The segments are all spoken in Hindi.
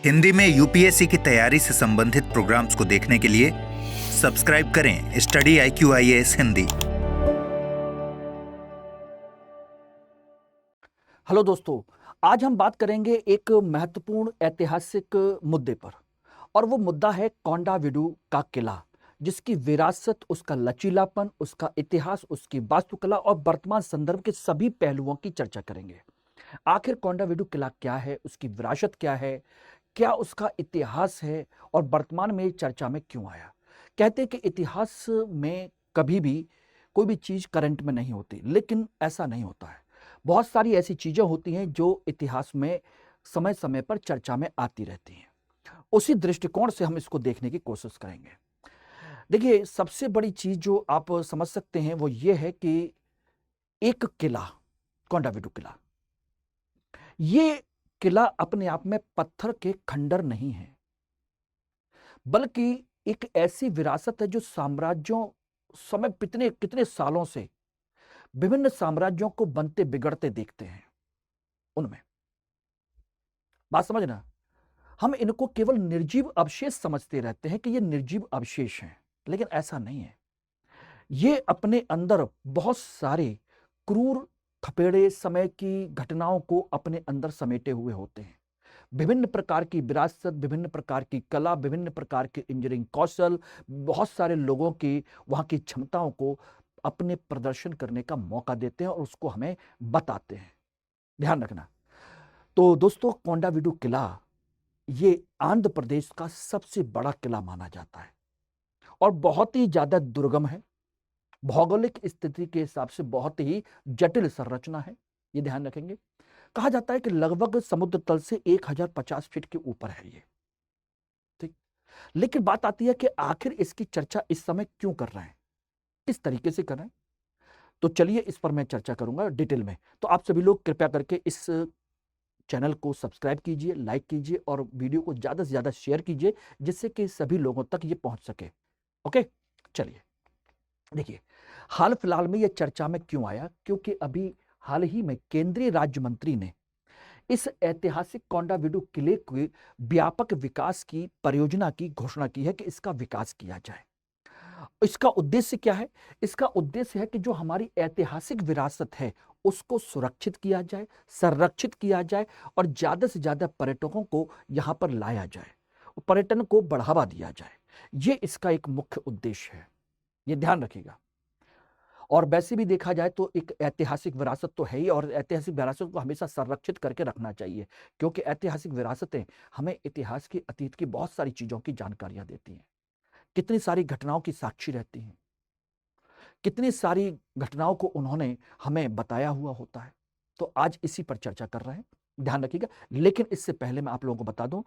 हिंदी में यूपीएससी की तैयारी से संबंधित प्रोग्राम्स को देखने के लिए सब्सक्राइब करें study IQ IAS Hindi. Hello दोस्तों, आज हम बात करेंगे एक महत्वपूर्ण ऐतिहासिक मुद्दे पर और वो मुद्दा है कोंडाविडू का किला, जिसकी विरासत, उसका लचीलापन, उसका इतिहास, उसकी वास्तुकला और वर्तमान संदर्भ के सभी पहलुओं की चर्चा करेंगे। आखिर कोंडाविडू किला क्या है, उसकी विरासत क्या है, क्या उसका इतिहास है और वर्तमान में चर्चा में क्यों आया। कहते हैं कि इतिहास में कभी भी कोई भी चीज करंट में नहीं होती, लेकिन ऐसा नहीं होता है। बहुत सारी ऐसी चीजें होती हैं जो इतिहास में समय समय पर चर्चा में आती रहती हैं। उसी दृष्टिकोण से हम इसको देखने की कोशिश करेंगे। देखिए, सबसे बड़ी चीज जो आप समझ सकते हैं वो ये है कि एक किला, कोंडाविडू किला, ये किला अपने आप में पत्थर के खंडर नहीं है, बल्कि एक ऐसी विरासत है जो साम्राज्यों समय कितने कितने सालों से विभिन्न साम्राज्यों को बनते बिगड़ते देखते हैं। उनमें बात समझना, हम इनको केवल निर्जीव अवशेष समझते रहते हैं कि ये निर्जीव अवशेष हैं, लेकिन ऐसा नहीं है। ये अपने अंदर बहुत सारे क्रूर थपेड़े समय की घटनाओं को अपने अंदर समेटे हुए होते हैं। विभिन्न प्रकार की विरासत, विभिन्न प्रकार की कला, विभिन्न प्रकार के इंजीनियरिंग कौशल, बहुत सारे लोगों की वहां की क्षमताओं को अपने प्रदर्शन करने का मौका देते हैं और उसको हमें बताते हैं। ध्यान रखना। तो दोस्तों, कोंडाविडू किला ये आंध्र प्रदेश का सबसे बड़ा किला माना जाता है और बहुत ही ज्यादा दुर्गम है। भौगोलिक स्थिति के हिसाब से बहुत ही जटिल संरचना है, ये ध्यान रखेंगे। कहा जाता है कि लगभग समुद्र तल से 1050 फीट के ऊपर है ये। ठीक। लेकिन बात आती है कि आखिर इसकी चर्चा इस समय क्यों कर रहे हैं, किस तरीके से कर रहे हैं। तो चलिए इस पर मैं चर्चा करूंगा डिटेल में। तो आप सभी लोग कृपया करके इस चैनल को सब्सक्राइब कीजिए, लाइक कीजिए और वीडियो को ज्यादा से ज्यादा शेयर कीजिए, जिससे कि सभी लोगों तक ये पहुंच सके। ओके, चलिए देखिए, हाल फिलहाल में ये चर्चा में क्यों आया, क्योंकि अभी हाल ही में केंद्रीय राज्य मंत्री ने इस ऐतिहासिक कोंडाविडू किले के व्यापक विकास की परियोजना की घोषणा की है कि इसका विकास किया जाए। इसका उद्देश्य क्या है? इसका उद्देश्य है कि जो हमारी ऐतिहासिक विरासत है उसको सुरक्षित किया जाए, संरक्षित किया जाए और ज्यादा से ज्यादा पर्यटकों को यहां पर लाया जाए, पर्यटन को बढ़ावा दिया जाए। ये इसका एक मुख्य उद्देश्य है, ये ध्यान रखिएगा। और वैसे भी देखा जाए तो एक ऐतिहासिक विरासत तो है ही, और ऐतिहासिक विरासत को हमेशा संरक्षित करके रखना चाहिए, क्योंकि ऐतिहासिक विरासतें हमें इतिहास की, अतीत की बहुत सारी चीजों की जानकारियां देती हैं, कितनी सारी घटनाओं की साक्षी रहती हैं, कितनी सारी घटनाओं को उन्होंने हमें बताया हुआ होता है। तो आज इसी पर चर्चा कर रहे हैं, ध्यान रखिएगा। लेकिन इससे पहले मैं आप लोगों को बता दूं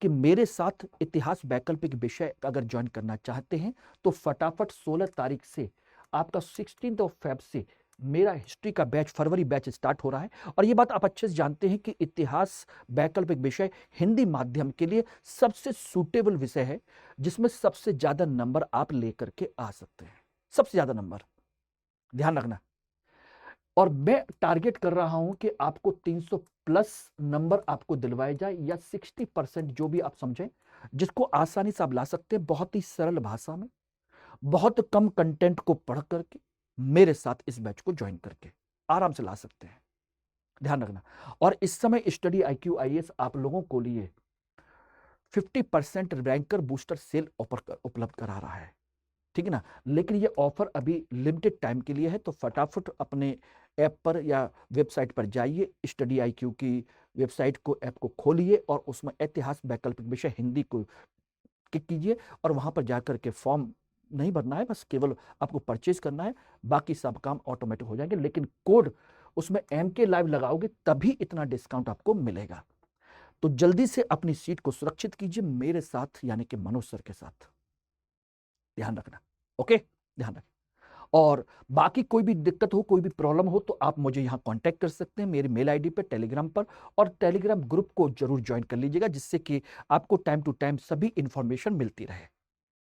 कि मेरे साथ इतिहास वैकल्पिक विषय अगर ज्वाइन करना चाहते हैं तो फटाफट 16 तारीख से आपका 16 ऑफ फेब से मेरा हिस्ट्री का बैच, फरवरी बैच स्टार्ट हो रहा है। और ये बात आप अच्छे से जानते हैं कि इतिहास वैकल्पिक विषय हिंदी माध्यम के लिए सबसे सूटेबल विषय है, जिसमें सबसे ज्यादा नंबर आप लेकर के आ सकते हैं, सबसे ज्यादा नंबर, ध्यान रखना। और मैं टारगेट कर रहा हूं कि आपको 300 प्लस नंबर आपको दिलवाए जाए, या 60% जो भी आप समझें, जिसको आसानी से आप ला सकते हैं, बहुत ही सरल भाषा में, बहुत कम कंटेंट को पढ़ करके मेरे साथ इस बैच को ज्वाइन करके आराम से ला सकते हैं, ध्यान रखना। और इस समय स्टडी IQ IAS आप लोगों को लिए 50% रैंकर बूस्टर सेल उपलब्ध करा रहा है, ठीक है ना। लेकिन ये ऑफर अभी लिमिटेड टाइम के लिए है, तो फटाफट अपने ऐप पर या वेबसाइट पर जाइए, स्टडी IQ की वेबसाइट को, ऐप को खोलिए और उसमें इतिहास वैकल्पिक विषय हिंदी को क्लिक कीजिए और वहां पर जाकर के फॉर्म नहीं भरना है, बस केवल आपको परचेज करना है, बाकी सब काम ऑटोमेटिक हो जाएंगे। लेकिन कोड उसमें MK लाइव लगाओगे तभी इतना डिस्काउंट आपको मिलेगा। तो जल्दी से अपनी सीट को सुरक्षित कीजिए मेरे साथ, यानी कि मनोज सर के साथ, ध्यान रखना। ओके, ध्यान रखना। और बाकी कोई भी दिक्कत हो, कोई भी प्रॉब्लम हो, तो आप मुझे यहां कांटेक्ट कर सकते हैं मेरी मेल आईडी पे, टेलीग्राम पर। और टेलीग्राम ग्रुप को जरूर ज्वाइन कर लीजिएगा, जिससे कि आपको टाइम टू टाइम सभी इंफॉर्मेशन मिलती रहे,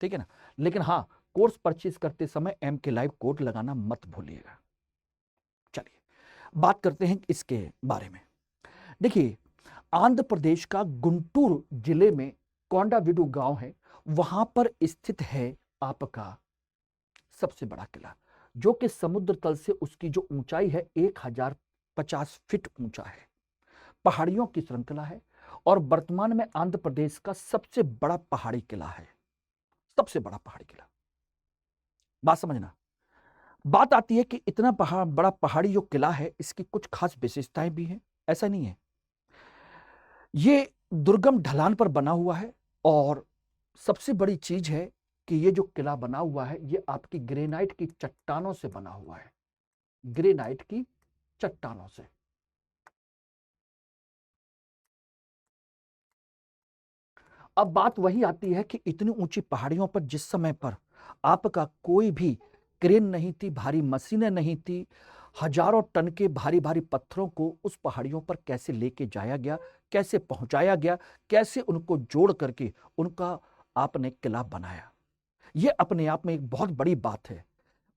ठीक है ना। लेकिन हाँ, कोर्स परचेज करते समय MK लाइव कोड लगाना मत भूलिएगा। चलिए बात करते हैं इसके बारे में। देखिए, आंध्र प्रदेश का गुंटूर जिले में कोंडावीडू गांव है, वहां पर स्थित है आपका सबसे बड़ा किला, जो कि समुद्र तल से उसकी जो ऊंचाई है 1050 फीट ऊंचा है। पहाड़ियों की श्रृंखला है और वर्तमान में आंध्र प्रदेश का सबसे बड़ा पहाड़ी किला है, सबसे बड़ा पहाड़ी किला। बात समझना। बात आती है कि इतना बड़ा पहाड़ी जो किला है, इसकी कुछ खास विशेषताएं भी हैं। ऐसा नहीं है, ये दुर्गम ढलान पर बना हुआ है और सबसे बड़ी चीज है कि ये जो किला बना हुआ है ये आपकी ग्रेनाइट की चट्टानों से बना हुआ है, ग्रेनाइट की चट्टानों से। अब बात वही आती है कि इतनी ऊंची पहाड़ियों पर जिस समय पर आपका कोई भी क्रेन नहीं थी, भारी मशीनें नहीं थी, हजारों टन के भारी भारी पत्थरों को उस पहाड़ियों पर कैसे लेके जाया गया, कैसे पहुंचाया गया, कैसे उनको जोड़ करके उनका आपने किला बनाया, ये अपने आप में एक बहुत बड़ी बात है।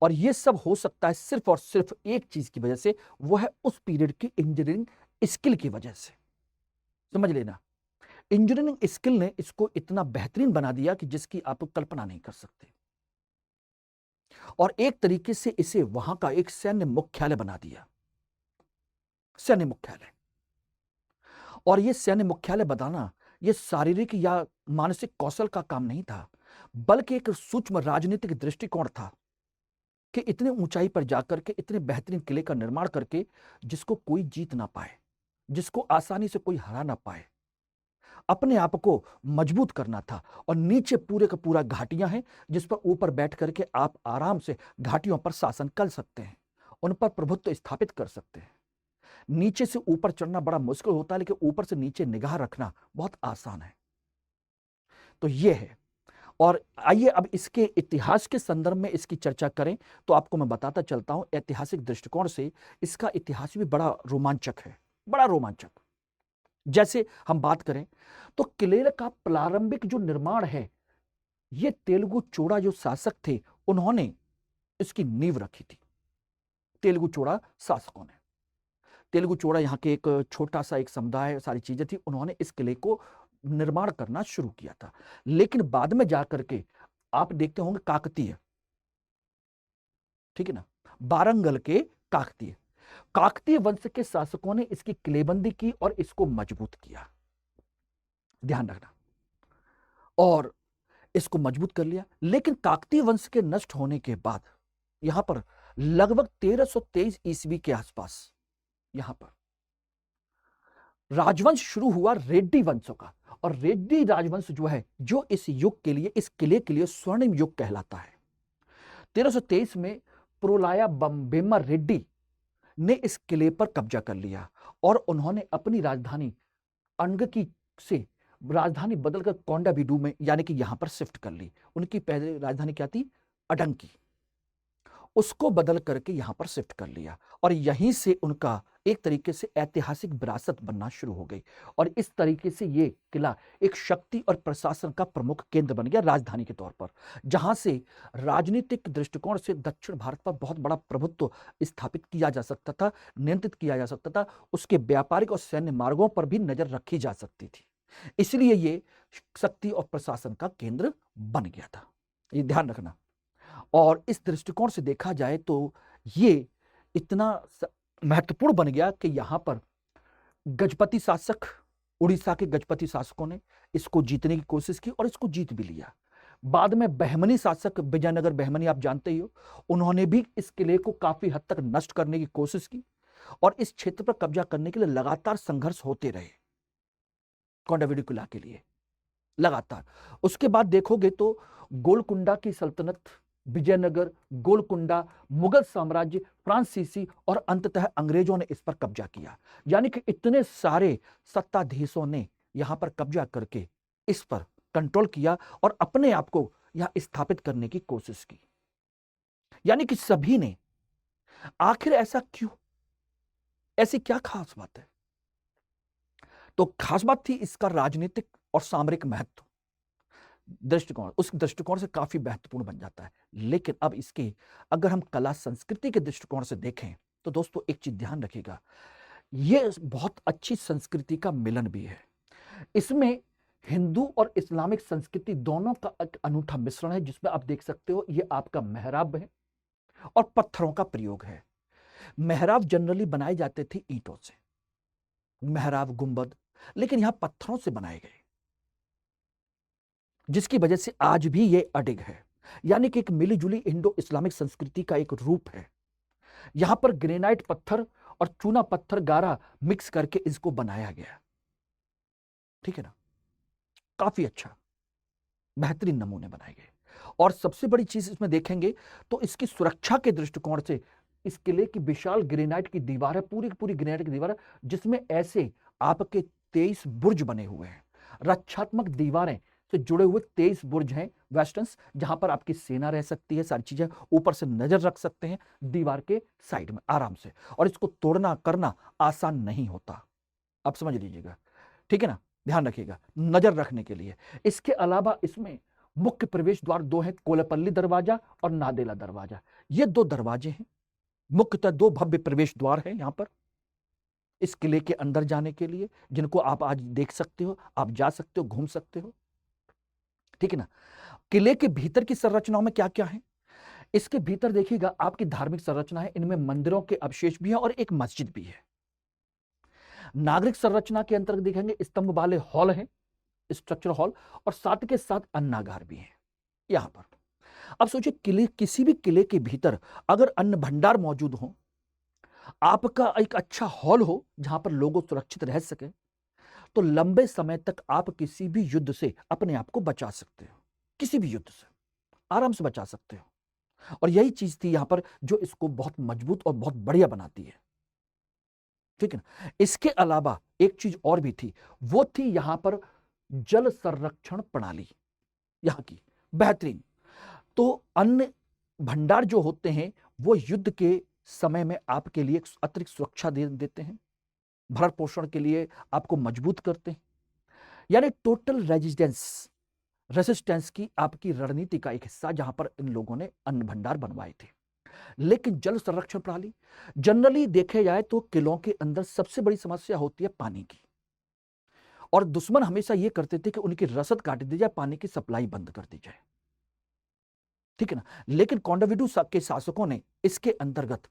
और ये सब हो सकता है सिर्फ और सिर्फ एक चीज की वजह से, वो है उस पीरियड की इंजीनियरिंग स्किल की वजह से। समझ लेना, इंजीनियरिंग स्किल ने इसको इतना बेहतरीन बना दिया कि जिसकी आप कल्पना नहीं कर सकते। और एक तरीके से इसे वहां का एक सैन्य मुख्यालय बना दिया, सैन्य मुख्यालय। और ये सैन्य मुख्यालय बनाना ये शारीरिक या मानसिक कौशल का काम नहीं था, बल्कि एक सूक्ष्म राजनीतिक दृष्टिकोण था कि इतने ऊंचाई पर जाकर के इतने बेहतरीन किले का निर्माण करके जिसको कोई जीत ना पाए, जिसको आसानी से कोई हरा ना पाए, अपने आप को मजबूत करना था। और नीचे पूरे का पूरा घाटियां हैं जिस पर ऊपर बैठ करके आप आराम से घाटियों पर शासन कर सकते हैं, उन पर प्रभुत्व स्थापित कर सकते हैं। नीचे से ऊपर चढ़ना बड़ा मुश्किल होता है, लेकिन ऊपर से नीचे निगाह रखना बहुत आसान है। तो ये है। और आइए अब इसके इतिहास के संदर्भ में इसकी चर्चा करें, तो आपको मैं बताता चलता हूं ऐतिहासिक दृष्टिकोण से इसका इतिहास भी बड़ा रोमांचक है, बड़ा रोमांचक। जैसे हम बात करें तो किले का प्रारंभिक जो निर्माण है, ये तेलुगु चोड़ा जो शासक थे उन्होंने इसकी नींव रखी थी। तेलुगु चोड़ा शासकों ने, तेलुगु चोड़ा यहाँ के एक छोटा सा एक समुदाय, सारी चीजें थी, उन्होंने इस किले को निर्माण करना शुरू किया था। लेकिन बाद में जाकर के आप देखते होंगे काकतीय, ठीक है ना, वारंगल के काकतीय, काकतीय वंश के शासकों ने इसकी किलेबंदी की और इसको मजबूत किया, ध्यान रखना, और इसको मजबूत कर लिया। लेकिन काकतीय वंश के नष्ट होने के बाद यहां पर लगभग 1323 ईस्वी के आसपास यहां पर राजवंश शुरू हुआ रेड्डी वंशों का। और रेड्डी राजवंश जो है, जो इस युग के लिए, इस किले के लिए स्वर्णिम युग कहलाता है। 1323 में प्रोलाया बेम्मा रेड्डी ने इस किले पर कब्जा कर लिया और उन्होंने अपनी राजधानी अनगकी से राजधानी बदलकर कोंडावीडू में यानी कि यहां पर शिफ्ट कर ली। उनकी पहले राजधानी क्या थी? अडंकी, उसको बदल करके यहां पर शिफ्ट कर लिया और यहीं से उनका एक तरीके से ऐतिहासिक विरासत बनना शुरू हो गई। और इस तरीके से ये किला एक शक्ति और प्रशासन का प्रमुख केंद्र बन गया, राजधानी के तौर पर, जहां से राजनीतिक दृष्टिकोण से दक्षिण भारत पर बहुत बड़ा प्रभुत्व स्थापित किया जा सकता था, नियंत्रित किया जा सकता था। उसके व्यापारिक और सैन्य मार्गों पर भी नजर रखी जा सकती थी। इसलिए ये शक्ति और प्रशासन का केंद्र बन गया था, ये ध्यान रखना। और इस दृष्टिकोण से देखा जाए तो ये इतना महत्वपूर्ण बन गया कि यहां पर गजपति शासक, उड़ीसा के गजपति शासकों ने इसको जीतने की कोशिश की और इसको जीत भी लिया। बाद में बहमनी शासक, विजयनगर बहमनी आप जानते ही हो, उन्होंने भी इस किले को काफी हद तक नष्ट करने की कोशिश की और इस क्षेत्र पर कब्जा करने के लिए लगातार संघर्ष होते रहे, कोंडावीडू किला के लिए लगातार। उसके बाद देखोगे तो गोलकुंडा की सल्तनत, विजयनगर, गोलकुंडा, मुगल साम्राज्य, फ्रांसीसी और अंततः अंग्रेजों ने इस पर कब्जा किया। यानी कि इतने सारे सत्ताधीशों ने यहां पर कब्जा करके इस पर कंट्रोल किया और अपने आप को यहां स्थापित करने की कोशिश की। यानी कि सभी ने। आखिर ऐसा क्यों? ऐसी क्या खास बात है? तो खास बात थी इसका राजनीतिक और सामरिक महत्व, दृष्टिकोण उस दृष्टिकोण से काफी महत्वपूर्ण बन जाता है। लेकिन अब इसके अगर हम कला संस्कृति के दृष्टिकोण से देखें तो दोस्तों एक चीज ध्यान रखिएगा, ये बहुत अच्छी संस्कृति का मिलन भी है। इसमें हिंदू और इस्लामिक संस्कृति दोनों का एक अनूठा मिश्रण है, जिसमें आप देख सकते हो ये आपका मेहराब है और पत्थरों का प्रयोग है। मेहराब जनरली बनाए जाते थे ईंटों से, मेहराब गुंबद, लेकिन यहां पत्थरों से बनाए गए, जिसकी वजह से आज भी ये अडिग है। यानी कि एक मिलीजुली इंडो इस्लामिक संस्कृति का एक रूप है। यहां पर ग्रेनाइट पत्थर और चूना पत्थर गारा मिक्स करके इसको बनाया गया। ठीक है ना, काफी अच्छा बेहतरीन नमूने बनाए गए। और सबसे बड़ी चीज इसमें देखेंगे तो इसकी सुरक्षा के दृष्टिकोण से इस किले की विशाल ग्रेनाइट की दीवार है, पूरी की पूरी ग्रेनाइट की दीवार है, जिसमें ऐसे आपके 23 बुर्ज बने हुए हैं। रक्षात्मक दीवारें से जुड़े हुए 23 बुर्ज हैं वेस्टर्न्स, जहां पर आपकी सेना रह सकती है, सारी चीजें ऊपर से नजर रख सकते हैं दीवार के साइड में आराम से। और इसको तोड़ना करना आसान नहीं होता, आप समझ लीजिएगा। ठीक है ना, ध्यान रखिएगा नजर रखने के लिए। इसके अलावा इसमें मुख्य प्रवेश द्वार दो हैं, कोलेपल्ली दरवाजा और नादेला दरवाजा। ये दो दरवाजे हैं, मुख्यतः दो भव्य प्रवेश द्वार हैं यहां पर इस किले के अंदर जाने के लिए, जिनको आप आज देख सकते हो, आप जा सकते हो, घूम सकते हो। ठीक है ना। किले के भीतर की संरचनाओं में क्या क्या है, इसके भीतर देखिएगा आपकी धार्मिक संरचना है, इनमें मंदिरों के अवशेष भी हैं और एक मस्जिद भी है। नागरिक संरचना के अंतर्गत देखेंगे स्तंभ वाले हॉल हैं, स्ट्रक्चर हॉल, और साथ के साथ अन्नागार भी है यहां पर। अब सोचिए किले, किसी भी किले के भीतर अगर अन्न भंडार मौजूद हो, आपका एक अच्छा हॉल हो जहां पर लोग सुरक्षित रह सके, तो लंबे समय तक आप किसी भी युद्ध से अपने आप को बचा सकते हो, किसी भी युद्ध से आराम से बचा सकते हो। और यही चीज थी यहां पर जो इसको बहुत मजबूत और बहुत बढ़िया बनाती है। ठीक है ना। इसके अलावा एक चीज और भी थी, वो थी यहां पर जल संरक्षण प्रणाली यहां की बेहतरीन। तो अन्न भंडार जो होते हैं वो युद्ध के समय में आपके लिए अतिरिक्त सुरक्षा देते हैं, भरण पोषण के लिए आपको मजबूत करते हैं। यानी टोटल रेजिस्टेंस की आपकी रणनीति का एक हिस्सा जहां पर इन लोगों ने अन्न भंडार बनवाए थे। लेकिन जल संरक्षण प्रणाली जनरली देखे जाए तो किलों के अंदर सबसे बड़ी समस्या होती है पानी की, और दुश्मन हमेशा यह करते थे कि उनकी रसद काट दी जाए, पानी की सप्लाई बंद कर दी जाए। ठीक है ना। लेकिन कोंडाविडु के शासकों ने इसके अंतर्गत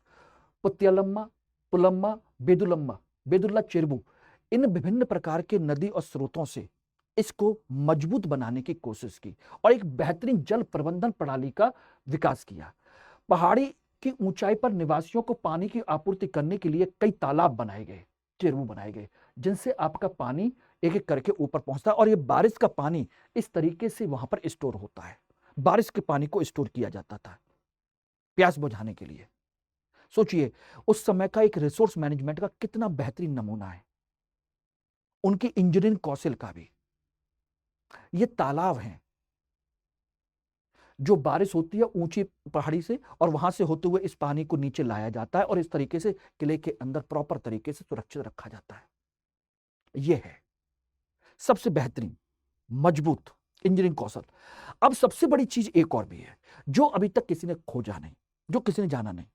पुत्यलम्मा, पुलम्मा, बेदुलम्मा, बेदुल्ला चेरबू, इन विभिन्न प्रकार के नदी और स्रोतों से इसको मजबूत बनाने की कोशिश की और एक बेहतरीन जल प्रबंधन प्रणाली का विकास किया। पहाड़ी की ऊंचाई पर निवासियों को पानी की आपूर्ति करने के लिए कई तालाब बनाए गए, चेरबू बनाए गए, जिनसे आपका पानी एक एक करके ऊपर पहुंचता है। और ये बारिश का पानी इस तरीके से वहां पर स्टोर होता है, बारिश के पानी को स्टोर किया जाता था प्यास बुझाने के लिए। सोचिए उस समय का एक रिसोर्स मैनेजमेंट का कितना बेहतरीन नमूना है, उनकी इंजीनियरिंग कौशल का भी। ये तालाब हैं जो बारिश होती है ऊंची पहाड़ी से, और वहां से होते हुए इस पानी को नीचे लाया जाता है और इस तरीके से किले के अंदर प्रॉपर तरीके से सुरक्षित रखा जाता है। यह है सबसे बेहतरीन मजबूत इंजीनियरिंग कौशल। अब सबसे बड़ी चीज एक और भी है जो अभी तक किसी ने खोजा नहीं, जो किसी ने जाना नहीं।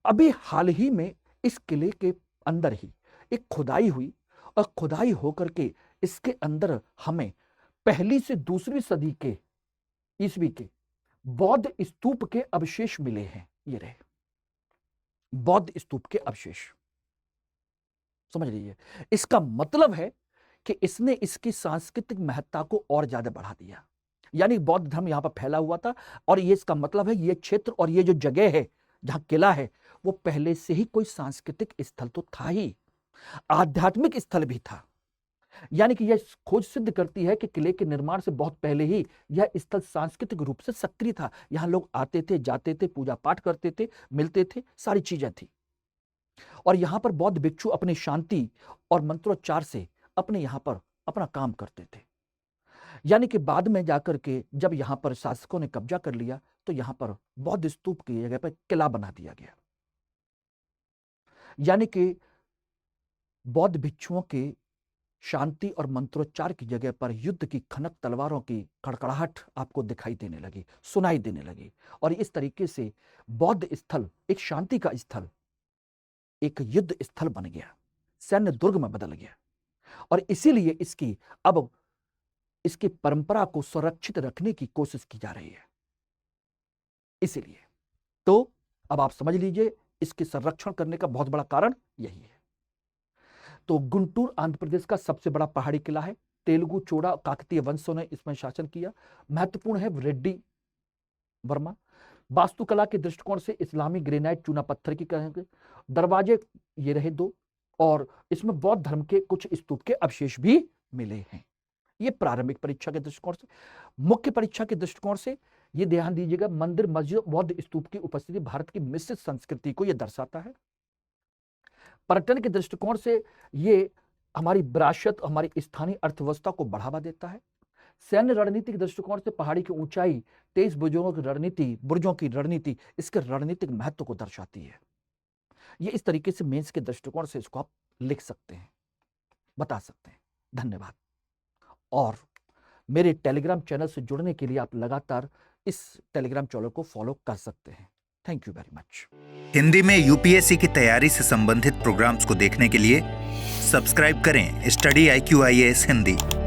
अभी हाल ही में इस किले के अंदर ही एक खुदाई हुई, और खुदाई होकर के इसके अंदर हमें पहली से दूसरी सदी के ईस्वी के बौद्ध स्तूप के अवशेष मिले हैं। ये रहे बौद्ध स्तूप के अवशेष, समझ लीजिए। इसका मतलब है कि इसने इसकी सांस्कृतिक महत्ता को और ज्यादा बढ़ा दिया। यानी बौद्ध धर्म यहां पर फैला हुआ था, और ये इसका मतलब है ये क्षेत्र और ये जो जगह है जहां किला है वो पहले से ही कोई सांस्कृतिक स्थल तो था ही, आध्यात्मिक स्थल भी था। यानी कि यह खोज सिद्ध करती है कि किले के निर्माण से बहुत पहले ही यह स्थल सांस्कृतिक रूप से सक्रिय था। यहां लोग आते थे, जाते थे, पूजा पाठ करते थे, मिलते थे, सारी चीजें थी। और यहां पर बौद्ध भिक्षु अपनी शांति और मंत्रोच्चार से अपने यहां पर अपना काम करते थे। यानी कि बाद में जाकर के जब यहां पर शासकों ने कब्जा कर लिया तो यहां पर बौद्ध स्तूप की जगह पर किला बना दिया गया। यानी कि बौद्ध भिक्षुओं के शांति और मंत्रोच्चार की जगह पर युद्ध की खनक तलवारों की कड़कड़ाहट आपको दिखाई देने लगी, सुनाई देने लगी। और इस तरीके से बौद्ध स्थल एक शांति का स्थल, एक युद्ध स्थल बन गया। सैन्य दुर्ग में बदल गया और इसीलिए इसकी परंपरा को सुरक्षित रखने की कोशिश की जा रही है। इसीलिए तो अब आप समझ लीजिए इसके संरक्षण करने का बहुत बड़ा कारण यही है। तो गुंटूर आंध्र प्रदेश का सबसे बड़ा पहाड़ी किला है। तेलुगु, चोड़ा, काकतीय वंशों ने इसमें शासन किया। महत्वपूर्ण है रेड्डी वर्मा। वास्तुकला के दृष्टिकोण से इस्लामी ग्रेनाइट चूना पत्थर की कहेंगे। दरवाजे ये रहे 2 और इसमें बौद्ध धर्म के कुछ स्तूप के अवशेष भी मिले हैं। ये प्रारंभिक परीक्षा के दृष्टिकोण से। मुख्य परीक्षा के दृष्टिकोण से ये ध्यान दीजिएगा, मंदिर, मस्जिद, बौद्ध स्तूप की उपस्थिति भारत की मिश्रित संस्कृति को यह दर्शाता है। पर्यटन के दृष्टिकोण से ये हमारी विरासत, हमारी स्थानीय अर्थव्यवस्था को बढ़ावा देता है। सैन्य रणनीति के दृष्टिकोण से पहाड़ी की ऊंचाई 23 बुर्जों की रणनीति इसके रणनीतिक महत्व को दर्शाती है। ये इस तरीके से मेंस के दृष्टिकोण से इसको आप लिख सकते हैं, बता सकते हैं। धन्यवाद। और मेरे टेलीग्राम चैनल से जुड़ने के लिए आप लगातार इस टेलीग्राम चैनल को फॉलो कर सकते हैं। Thank you very much. Hindi में यूपीएससी की तैयारी से संबंधित प्रोग्राम्स को देखने के लिए सब्सक्राइब करें स्टडी IQ IAS हिंदी।